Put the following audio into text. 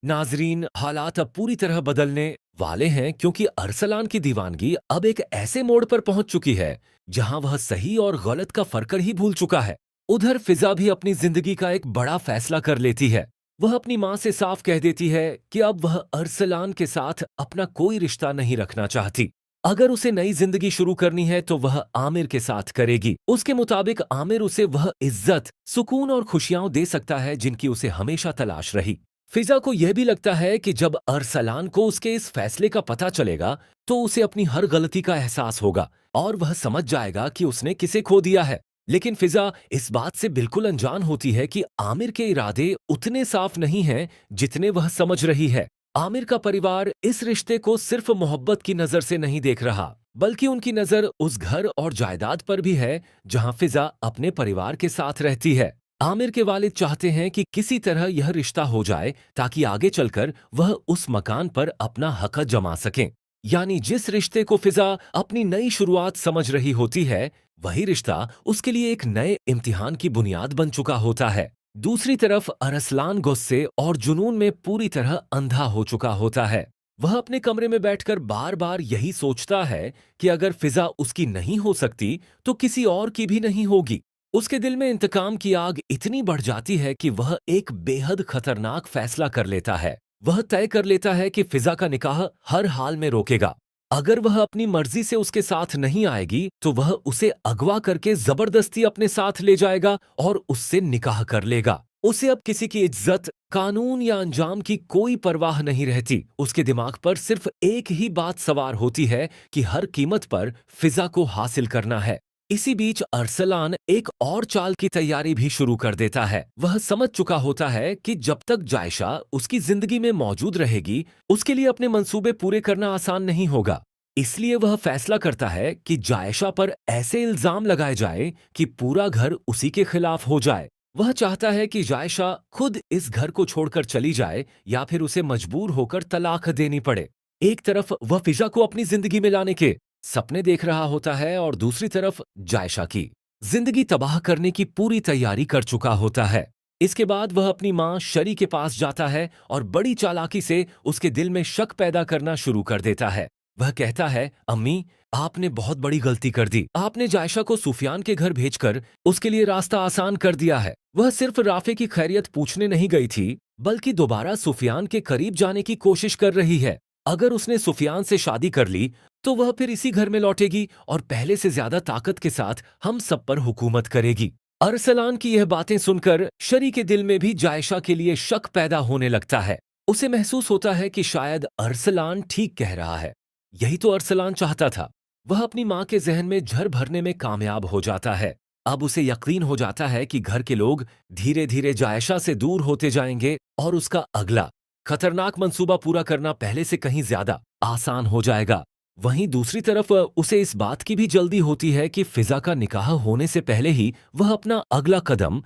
नाजरीन, हालात अब पूरी तरह बदलने वाले हैं क्योंकि अरसलान की दीवानगी अब एक ऐसे मोड़ पर पहुंच चुकी है जहां वह सही और गलत का फर्क ही भूल चुका है। उधर फिजा भी अपनी जिंदगी का एक बड़ा फैसला कर लेती है। वह अपनी मां से साफ कह देती है कि अब वह अरसलान के साथ अपना कोई रिश्ता नहीं रखना चाहती। अगर उसे नई जिंदगी शुरू करनी है तो वह आमिर के साथ करेगी। उसके मुताबिक आमिर उसे वह इज्जत, सुकून और खुशियां दे सकता है जिनकी उसे हमेशा तलाश रही। फिजा को यह भी लगता है कि जब अरसलान को उसके इस फैसले का पता चलेगा तो उसे अपनी हर गलती का एहसास होगा और वह समझ जाएगा कि उसने किसे खो दिया है। लेकिन फिजा इस बात से बिल्कुल अनजान होती है कि आमिर के इरादे उतने साफ नहीं हैं जितने वह समझ रही है। आमिर का परिवार इस रिश्ते को सिर्फ मोहब्बत की नजर से नहीं देख रहा, बल्कि उनकी नजर उस घर और जायदाद पर भी है जहां फिजा अपने परिवार के साथ रहती है। आमिर के वालिद चाहते हैं कि किसी तरह यह रिश्ता हो जाए ताकि आगे चलकर वह उस मकान पर अपना हक जमा सकें। यानी जिस रिश्ते को फिजा अपनी नई शुरुआत समझ रही होती है, वही रिश्ता उसके लिए एक नए इम्तिहान की बुनियाद बन चुका होता है। दूसरी तरफ अरसलान गुस्से और जुनून में पूरी तरह अंधा हो चुका होता है। वह अपने कमरे में बैठकर बार बार यही सोचता है कि अगर फिजा उसकी नहीं हो सकती तो किसी और की भी नहीं होगी। उसके दिल में इंतकाम की आग इतनी बढ़ जाती है कि वह एक बेहद खतरनाक फैसला कर लेता है। वह तय कर लेता है कि फिजा का निकाह हर हाल में रोकेगा। अगर वह अपनी मर्जी से उसके साथ नहीं आएगी तो वह उसे अगवा करके जबरदस्ती अपने साथ ले जाएगा और उससे निकाह कर लेगा। उसे अब किसी की इज्जत, कानून या अंजाम की कोई परवाह नहीं रहती। उसके दिमाग पर सिर्फ एक ही बात सवार होती है कि हर कीमत पर फिजा को हासिल करना है। इसी बीच अरसलान एक और चाल की तैयारी भी शुरू कर देता है। वह समझ चुका होता है कि जब तक जायशा उसकी जिंदगी में मौजूद रहेगी, उसके लिए अपने मंसूबे पूरे करना आसान नहीं होगा। इसलिए वह फैसला करता है कि जायशा पर ऐसे इल्जाम लगाए जाए कि पूरा घर उसी के खिलाफ हो जाए। वह चाहता है कि जायशा खुद इस घर को छोड़कर चली जाए या फिर उसे मजबूर होकर तलाक देनी पड़े। एक तरफ वह फिजा को अपनी जिंदगी में लाने के सपने देख रहा होता है और दूसरी तरफ जायशा की जिंदगी तबाह करने की पूरी तैयारी कर चुका होता है। इसके बाद वह अपनी मां शरी के पास जाता है और बड़ी चालाकी से उसके दिल में शक पैदा करना शुरू कर देता है। वह कहता है, अम्मी, आपने बहुत बड़ी गलती कर दी। आपने जायशा को सुफियान के घर भेजकर उसके लिए रास्ता आसान कर दिया है। वह सिर्फ राफे की खैरियत पूछने नहीं गई थी, बल्कि दोबारा सुफियान के करीब जाने की कोशिश कर रही है। अगर उसने सुफियान से शादी कर ली तो वह फिर इसी घर में लौटेगी और पहले से ज्यादा ताकत के साथ हम सब पर हुकूमत करेगी। अरसलान की यह बातें सुनकर शरी के दिल में भी जायशा के लिए शक पैदा होने लगता है। उसे महसूस होता है कि शायद अरसलान ठीक कह रहा है। यही तो अरसलान चाहता था। वह अपनी मां के जहन में झर भरने में कामयाब हो जाता है। अब उसे यकीन हो जाता है कि घर के लोग धीरे धीरे जायशा से दूर होते जाएंगे और उसका अगला खतरनाक मंसूबा पूरा करना पहले से कहीं ज्यादा आसान हो जाएगा। वहीं दूसरी तरफ उसे इस बात की भी जल्दी होती है कि फिजा का निकाह होने से पहले ही वह अपना अगला कदम